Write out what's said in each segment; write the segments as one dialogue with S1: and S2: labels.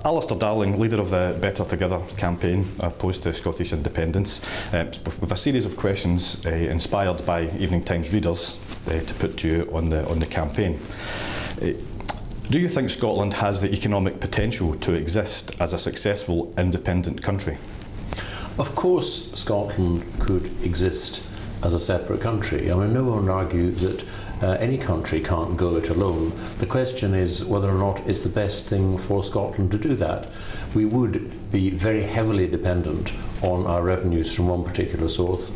S1: Alistair Darling, leader of the Better Together campaign, opposed to Scottish independence, with a series of questions inspired by Evening Times readers to put to you on the campaign. Do you think Scotland has the economic potential to exist as a successful independent country?
S2: Of course Scotland could exist as a separate country. I mean, no one would argue that any country can't go it alone. The question is whether or not it's the best thing for Scotland to do that. We would be very heavily dependent on our revenues from one particular source,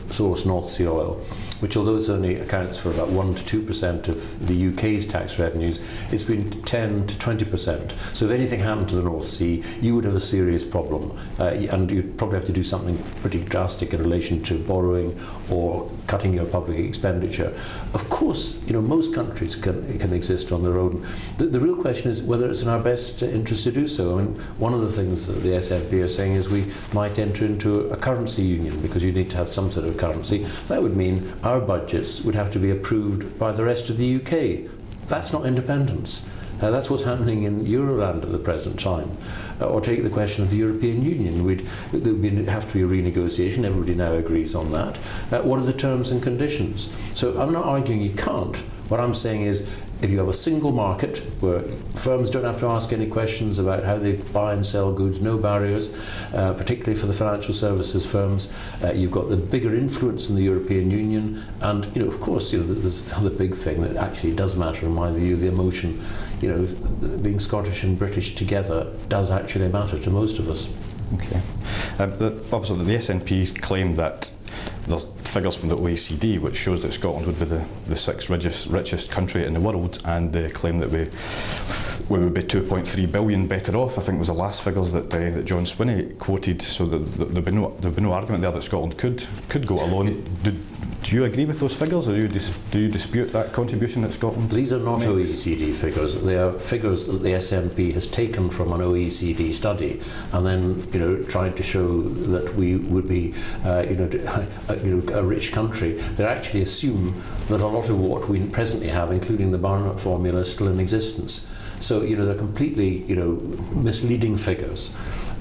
S2: North Sea oil, which, although it only accounts for about 1 to 2% of the UK's tax revenues, it's been 10 to 20%. So if anything happened to the North Sea, you would have a serious problem, and you'd probably have to do something pretty drastic in relation to borrowing or cutting your public expenditure. Of course, most countries can exist on their own. The real question is whether it's in our best interest to do so. I mean, one of the things that the SNP are saying is we might enter into a currency union because you need to have some sort of currency. That would mean our budgets would have to be approved by the rest of the UK. That's not independence. That's what's happening in Euroland at the present time. Or take the question of the European Union. There would have to be a renegotiation. Everybody now agrees on that. What are the terms and conditions? So I'm not arguing you can't. What I'm saying is, if you have a single market where firms don't have to ask any questions about how they buy and sell goods, no barriers, particularly for the financial services firms, you've got the bigger influence in the European Union, and of course, there's the other big thing that actually does matter in my view, the emotion. Being Scottish and British together does actually matter to most of us.
S1: Okay. Obviously, the SNP claim that there's figures from the OECD which shows that Scotland would be the sixth richest country in the world, and they claim that we would be 2.3 billion better off. I think was the last figures that John Swinney quoted. So there'd be no argument there that Scotland could go alone. Do you agree with those figures, or do you dispute that contribution that Scotland?
S2: These are not OECD figures. They are figures that the SNP has taken from an OECD study, and then tried to show that we would be a rich country. They actually assume that a lot of what we presently have, including the Barnett formula, is still in existence. So they're completely misleading figures.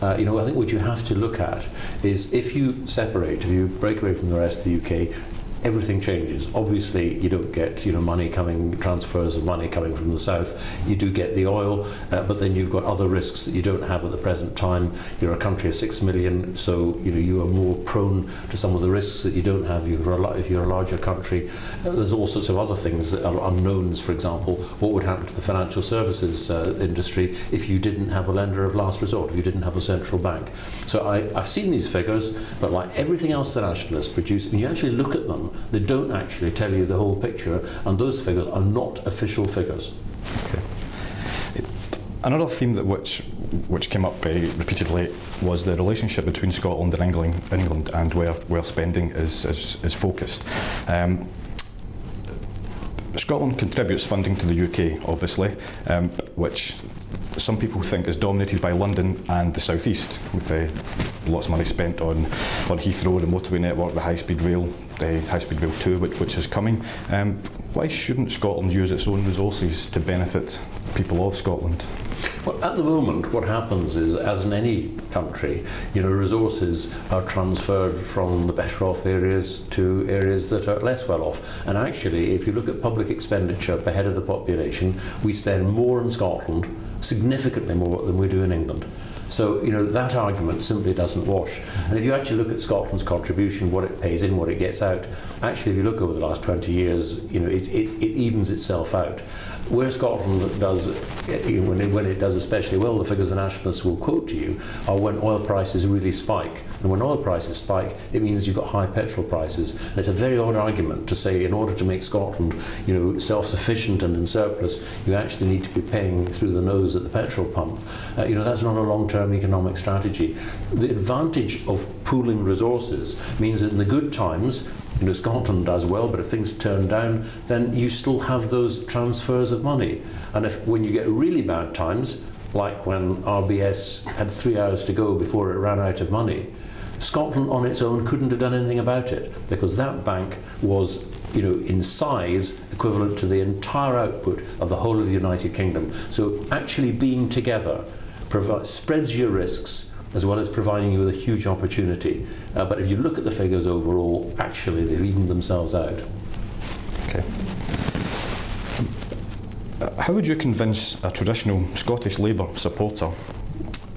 S2: I think what you have to look at is if you break away from the rest of the UK, everything changes. Obviously, you don't get transfers of money coming from the south. You do get the oil, but then you've got other risks that you don't have at the present time. You're a country of 6 million, so you are more prone to some of the risks that you don't have if you're a larger country. There's all sorts of other things that are unknowns. For example, what would happen to the financial services industry if you didn't have a lender of last resort, if you didn't have a central bank? So I've seen these figures, but like everything else the nationalists produce, when you actually look at them, they don't actually tell you the whole picture, and those figures are not official figures.
S1: Okay. Another theme which came up repeatedly was the relationship between Scotland and England and where spending is focused. Scotland contributes funding to the UK, obviously, which some people think is dominated by London and the South East, with lots of money spent on Heathrow, the motorway network, the High-Speed Rail 2, which is coming. Why shouldn't Scotland use its own resources to benefit people of Scotland?
S2: Well, at the moment, what happens is, as in any country, resources are transferred from the better off areas to areas that are less well off. And actually, if you look at public expenditure per head of the population, we spend more in Scotland, significantly more than we do in England. So, that argument simply doesn't wash. And if you actually look at Scotland's contribution, what it pays in, what it gets out, actually, if you look over the last 20 years, it evens itself out. Where Scotland does, when it does especially well, the figures the nationalists will quote to you are when oil prices really spike. And when oil prices spike, it means you've got high petrol prices. And it's a very odd argument to say in order to make Scotland, self-sufficient and in surplus, you actually need to be paying through the nose at the petrol pump. That's not a long-term economic strategy. The advantage of pooling resources means that in the good times, Scotland does well, but if things turn down, then you still have those transfers of money. And when you get really bad times, like when RBS had 3 hours to go before it ran out of money, Scotland on its own couldn't have done anything about it, because that bank was in size equivalent to the entire output of the whole of the United Kingdom. So actually being together spreads your risks as well as providing you with a huge opportunity. But if you look at the figures overall, actually they've evened themselves out.
S1: Okay. How would you convince a traditional Scottish Labour supporter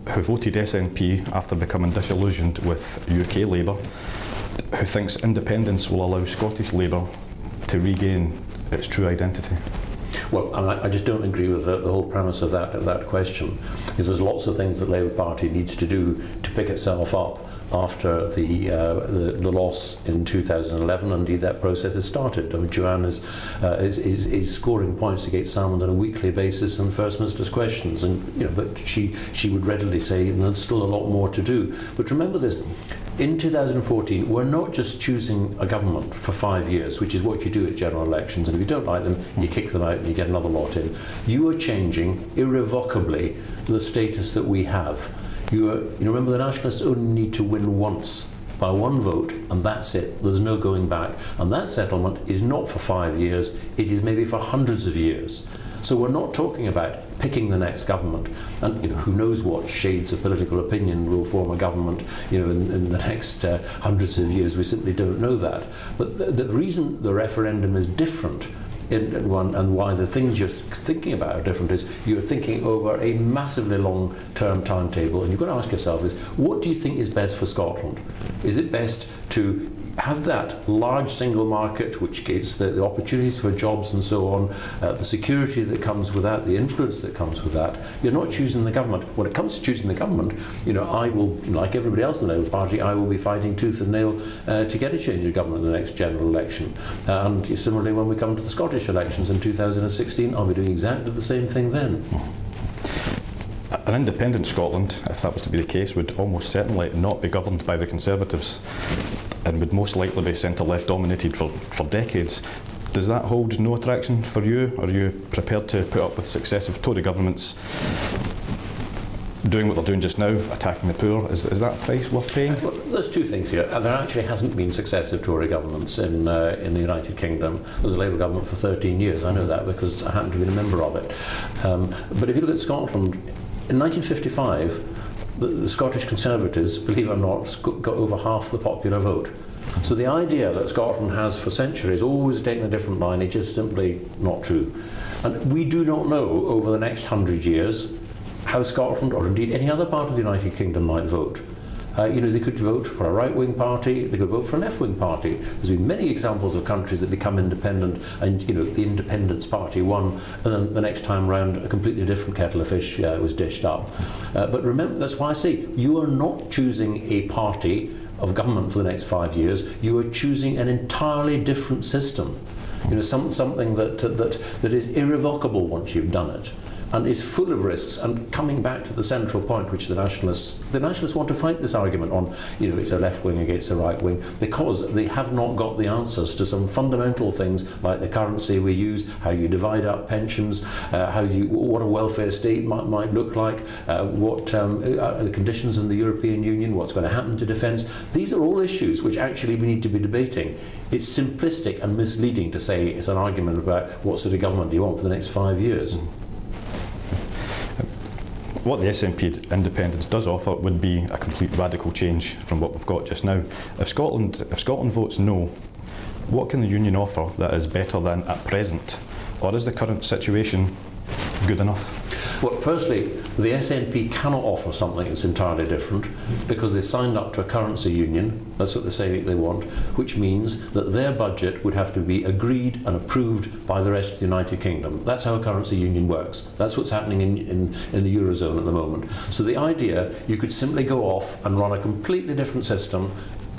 S1: who voted SNP after becoming disillusioned with UK Labour, who thinks independence will allow Scottish Labour to regain its true identity?
S2: Well, I just don't agree with the whole premise of that question. Because there's lots of things that the Labour Party needs to do to pick itself up after the loss in 2011. Indeed, that process has started. I mean, Joanne is scoring points against Salmond on a weekly basis in First Minister's questions, and but she would readily say there's still a lot more to do. But remember this. In 2014, we're not just choosing a government for 5 years, which is what you do at general elections, and if you don't like them, you kick them out and you get another lot in. You are changing irrevocably the status that we have. Remember, the Nationalists only need to win once by one vote, and that's it. There's no going back. And that settlement is not for 5 years, it is maybe for hundreds of years. So we're not talking about picking the next government, and who knows what shades of political opinion will form a government in the next hundreds of years. We simply don't know that. But the reason the referendum is different and why the things you're thinking about are different is you're thinking over a massively long-term timetable, and you've got to ask yourself is, what do you think is best for Scotland? Is it best to have that large single market which gives the opportunities for jobs and so on, the security that comes with that, the influence that comes with that? You're not choosing the government. When it comes to choosing the government, I will, like everybody else in the Labour Party, I will be fighting tooth and nail to get a change of government in the next general election. And similarly, when we come to the Scottish elections in 2016, I'll be doing exactly the same thing then.
S1: An independent Scotland, if that was to be the case, would almost certainly not be governed by the Conservatives and would most likely be centre-left dominated for decades. Does that hold no attraction for you? Are you prepared to put up with successive Tory governments doing what they're doing just now, attacking the poor? Is that a price worth paying?
S2: Well, there's two things here. There actually hasn't been successive Tory governments in the United Kingdom. There was a Labour government for 13 years. I know that because I happen to be a member of it. But if you look at Scotland, in 1955, the Scottish Conservatives, believe it or not, got over half the popular vote. So the idea that Scotland has for centuries always taken a different line is just simply not true. And we do not know over the next 100 years how Scotland, or indeed any other part of the United Kingdom, might vote. They could vote for a right-wing party, they could vote for a left-wing party. There's been many examples of countries that become independent and the Independence Party won, and then the next time round a completely different kettle of fish was dished up. But remember, that's why I say you are not choosing a party of government for the next 5 years, you are choosing an entirely different system. Something that is irrevocable once you've done it, and is full of risks. And coming back to the central point, which the nationalists want to fight this argument on, it's a left wing against a right wing, because they have not got the answers to some fundamental things like the currency we use, how you divide up pensions, what a welfare state might look like, what are the conditions in the European Union, what's going to happen to defence. These are all issues which actually we need to be debating. It's simplistic and misleading to say it's an argument about what sort of government do you want for the next 5 years.
S1: What the SNP independence does offer would be a complete radical change from what we've got just now. If Scotland votes no, what can the Union offer that is better than at present? Or is the current situation good enough?
S2: Well, firstly, the SNP cannot offer something that's entirely different because they've signed up to a currency union. That's what they say they want, which means that their budget would have to be agreed and approved by the rest of the United Kingdom. That's how a currency union works. That's what's happening in the Eurozone at the moment. So the idea you could simply go off and run a completely different system,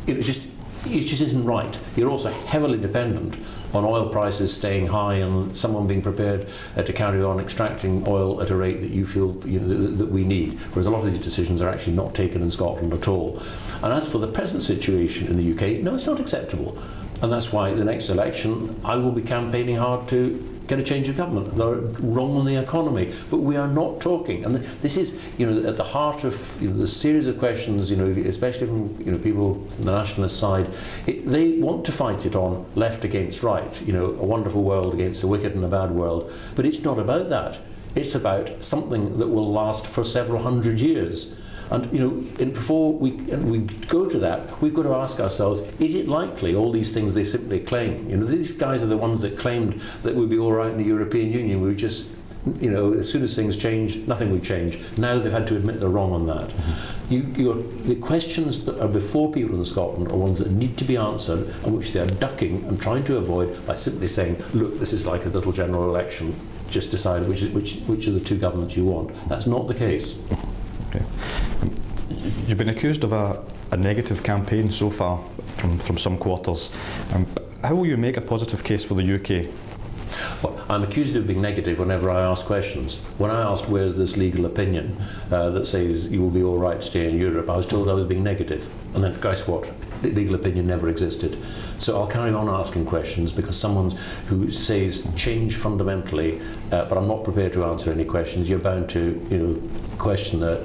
S2: it just isn't right. You're also heavily dependent on oil prices staying high and someone being prepared to carry on extracting oil at a rate that you feel that we need, whereas a lot of these decisions are actually not taken in Scotland at all. And as for the present situation in the UK, no, it's not acceptable. And that's why the next election I will be campaigning hard to get a change of government. They're wrong on the economy, but we are not talking. And this is, at the heart of the series of questions, especially from people from the nationalist side. They want to fight it on left against right. A wonderful world against a wicked and a bad world. But it's not about that. It's about something that will last for several hundred years. And and before we go to that, we've got to ask ourselves: is it likely all these things they simply claim? These guys are the ones that claimed that we'd be all right in the European Union. We would just, as soon as things changed, nothing would change. Now they've had to admit they're wrong on that. The questions that are before people in Scotland are ones that need to be answered, and which they are ducking and trying to avoid by simply saying, "Look, this is like a little general election. Just decide which of the two governments you want." That's not the case.
S1: Okay. You've been accused of a negative campaign so far from some quarters. How will you make a positive case for the UK?
S2: Well, I'm accused of being negative whenever I ask questions. When I asked where's this legal opinion that says you will be all right to stay in Europe, I was told I was being negative. And then guess what? The legal opinion never existed. So I'll carry on asking questions, because someone who says change fundamentally, but I'm not prepared to answer any questions, you're bound to question the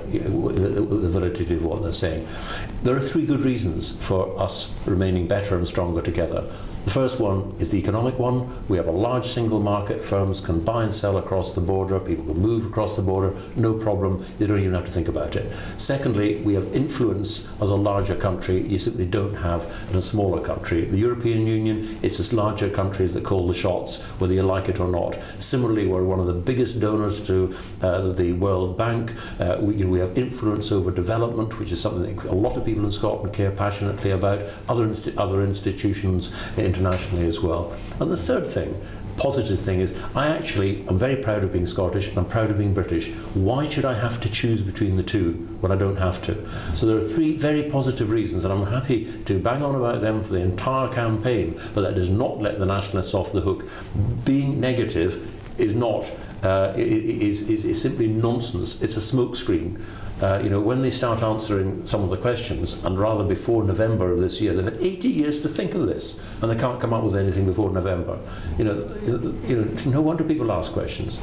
S2: validity of what they're saying. There are three good reasons for us remaining better and stronger together. The first one is the economic one. We have a large single market. Firms can buy and sell across the border. People can move across the border, no problem. They don't even have to think about it. Secondly, we have influence as a larger country you simply don't have in a smaller country. The European Union, it's as larger countries that call the shots, whether you like it or not. Similarly, we're one of the biggest donors to the World Bank. We have influence over development, which is something that a lot of people in Scotland care passionately about. Other institutions internationally as well. And the third thing, positive thing, is I'm very proud of being Scottish and I'm proud of being British. Why should I have to choose between the two when I don't have to? So there are three very positive reasons, and I'm happy to bang on about them for the entire campaign, but that does not let the nationalists off the hook. Being negative is not is simply nonsense. It's a smokescreen. When they start answering some of the questions, and rather before November of this year, they've had 80 years to think of this, and they can't come up with anything before November. No wonder people ask questions.